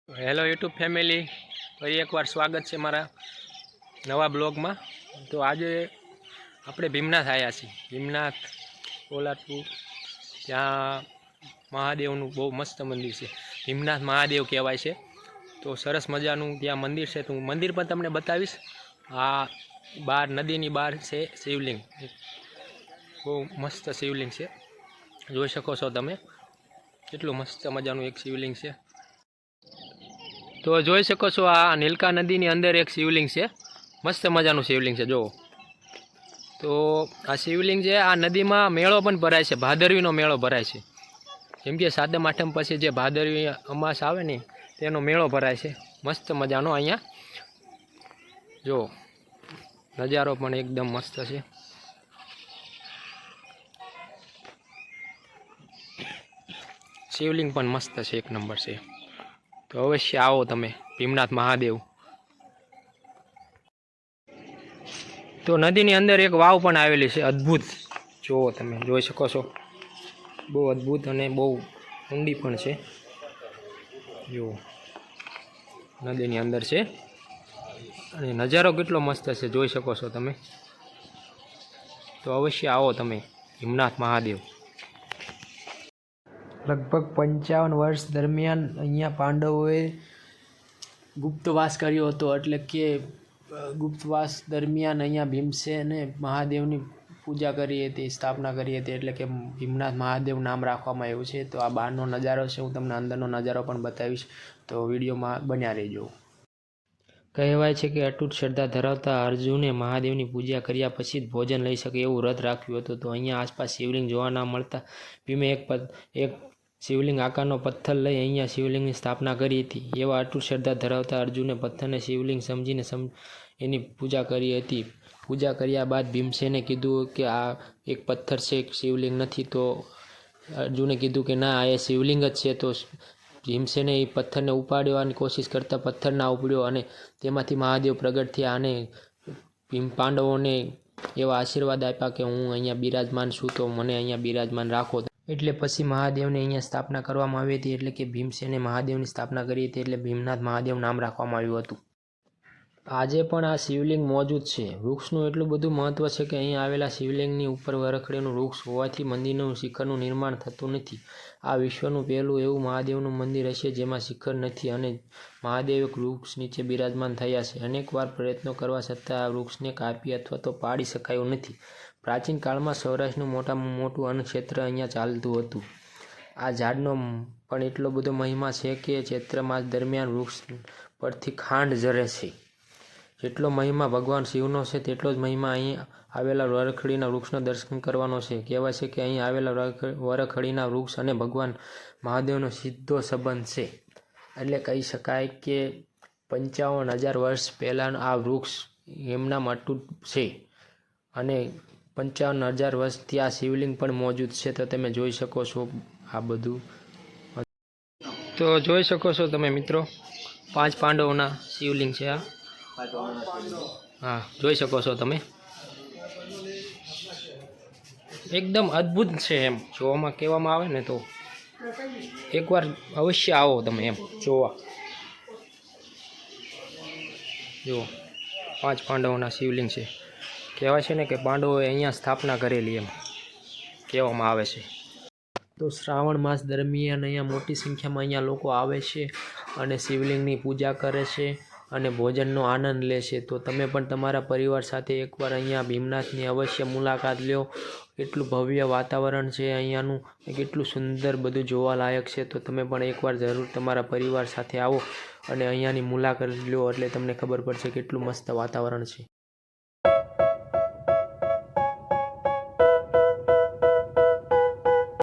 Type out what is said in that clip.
Hello YouTube family, ફરી એકવાર સ્વાગત છે મારા નવા બ્લોગમાં। તો આજે આપણે ભીમનાથ આવ્યા છીએ। ભીમનાથ કોલાટપુર, ત્યાં મહાદેવનું બહુ મસ્ત મંદિર છે। ભીમનાથ મહાદેવ કહેવાય છે। તો સરસ મજાનું ત્યાં મંદિર છે। તો હું મંદિર પણ તમને બતાવીશ। આ બહાર નદીની બહાર છે શિવલિંગ, બહુ મસ્ત શિવલિંગ છે, જોઈ શકો છો તમે। કેટલું મસ્ત મજાનું એક શિવલિંગ છે। તો જોઈ શકો છો આ નીલકા નદીની અંદર એક શિવલિંગ છે, મસ્ત મજાનું શિવલિંગ છે જુઓ। તો આ શિવલિંગ છે, આ નદીમાં મેળો પણ ભરાય છે, ભાદરવીનો મેળો ભરાય છે। જેમ કે સાતમ આઠમ પછી જે ભાદરવી અમાસ આવે ને તેનો મેળો ભરાય છે, મસ્ત મજાનો। અહીંયા જો નજારો પણ એકદમ મસ્ત છે। શિવલિંગ પણ મસ્ત છે, એક નંબર છે। તો અવશ્ય આવો તમે ભીમનાથ મહાદેવ। તો નદીની અંદર એક વાવ પણ આવેલી છે, અદ્ભુત, જુઓ તમે જોઈ શકો છો, બહુ અદ્ભુત અને બહુ ઊંડી પણ છે। જુઓ નદીની અંદર છે અને નજારો કેટલો મસ્ત છે, જોઈ શકો છો તમે। તો અવશ્ય આવો તમે ભીમનાથ મહાદેવ। લગભગ 55 વર્ષ દરમિયાન અહીંયા પાંડવોએ ગુપ્તવાસ કર્યો હતો, એટલે કે ગુપ્તવાસ દરમિયાન અહીંયા ભીમસેને મહાદેવની પૂજા કરી હતી, સ્થાપના કરી હતી, એટલે કે ભીમનાથ મહાદેવ નામ રાખવામાં આવ્યું છે। તો આ બહારનો નજારો છે, હું તમને અંદરનો નજારો પણ બતાવીશ, તો વિડીયોમાં બન્યા રહેજો। કહેવાય છે કે અતૂટ શ્રદ્ધા ધરાવતા અર્જુને મહાદેવની પૂજા કર્યા પછી જ ભોજન લઈ શકે એવું વ્રત રાખ્યું હતું। તો અહીંયા આસપાસ શિવલિંગ જોવા ના મળતા ભીમે એક શિવલિંગ આકારનો પથ્થર લઈ અહીંયા શિવલિંગની સ્થાપના કરી હતી। એવા અતૂટ શ્રદ્ધા ધરાવતા અર્જુને પથ્થરને શિવલિંગ સમજીને એની પૂજા કરી હતી। પૂજા કર્યા બાદ ભીમસેને કીધું કે આ એક પથ્થર છે, શિવલિંગ નથી। તો અર્જુને કીધું કે ના, આ એ શિવલિંગ જ છે। તો ભીમસેને એ પથ્થરને ઉપાડવાની કોશિશ કરતાં પથ્થર ના ઉપડ્યો અને તેમાંથી મહાદેવ પ્રગટ થયા અને પાંડવોને એવા આશીર્વાદ આપ્યા કે હું અહીંયા બિરાજમાન છું, તો મને અહીંયા બિરાજમાન રાખો। એટલે પછી મહાદેવની અહીંયા સ્થાપના કરવામાં આવી હતી, એટલે કે ભીમસેને મહાદેવની સ્થાપના કરી હતી, એટલે ભીમનાથ મહાદેવ નામ રાખવામાં આવ્યું હતું। આજે પણ આ શિવલિંગ મોજૂદ છે। વૃક્ષનું એટલું બધું મહત્વ છે કે અહીં આવેલા શિવલિંગની ઉપર વરખડીનું વૃક્ષ હોવાથી મંદિરનું શિખરનું નિર્માણ થતું નથી। આ વિશ્વનું પહેલું એવું મહાદેવનું મંદિર હશે જેમાં શિખર નથી અને મહાદેવ એક વૃક્ષ નીચે બિરાજમાન થયા છે। અનેકવાર પ્રયત્નો કરવા છતાં આ વૃક્ષને કાપી અથવા તો પાડી શકાયું નથી। પ્રાચીન કાળમાં સૌરાષ્ટ્રનું મોટામાં મોટું અન્નક્ષેત્ર અહીંયા ચાલતું હતું। આ ઝાડનો પણ એટલો બધો મહિમા છે કે ચૈત્ર માસ દરમિયાન વૃક્ષ પરથી ખાંડ ઝરે છે। જેટલો મહિમા ભગવાન શિવનો છે તેટલો જ મહિમા અહીં આવેલા વરખડીના વૃક્ષનો દર્શન કરવાનો છે। કહેવાય છે કે અહીં આવેલા વરખડીના વૃક્ષ અને ભગવાન મહાદેવનો સીધો સંબંધ છે, એટલે કહી શકાય કે 55,000 વર્ષ પહેલાં આ વૃક્ષ એમના અતૂટ છે અને 55,000 વર્ષથી આ શિવલિંગ પણ મોજૂદ છે। તો તમે જોઈ શકો છો આ બધું। તો જોઈ શકો છો તમે મિત્રો, 5 પાંડવોના શિવલિંગ છે આ। હા, જોઈ શકો છો તમે, એકદમ અદ્ભુત છે એમ જોવામાં કહેવામાં આવે ને તો એકવાર અવશ્ય આવો તમે એમ જોવા। જુઓ 5 પાંડવોના શિવલિંગ છે। કહેવાય છે ને કે પાંડવોએ અહીંયા સ્થાપના કરેલી એમ કહેવામાં આવે છે। તો શ્રાવણ માસ દરમિયાન અહીંયા મોટી સંખ્યામાં અહીંયા લોકો આવે છે અને શિવલિંગની પૂજા કરે છે અને ભોજનનો આનંદ લે છે। તો તમે પણ તમારા પરિવાર સાથે એકવાર અહીંયા ભીમનાથની અવશ્ય મુલાકાત લો। કેટલું ભવ્ય વાતાવરણ છે અહીંયાનું, કેટલું સુંદર બધું જોવાલાયક છે। તો તમે પણ એકવાર જરૂર તમારા પરિવાર સાથે આવો અને અહીંયાની મુલાકાત લો, એટલે તમને ખબર પડશે કેટલું મસ્ત વાતાવરણ છે।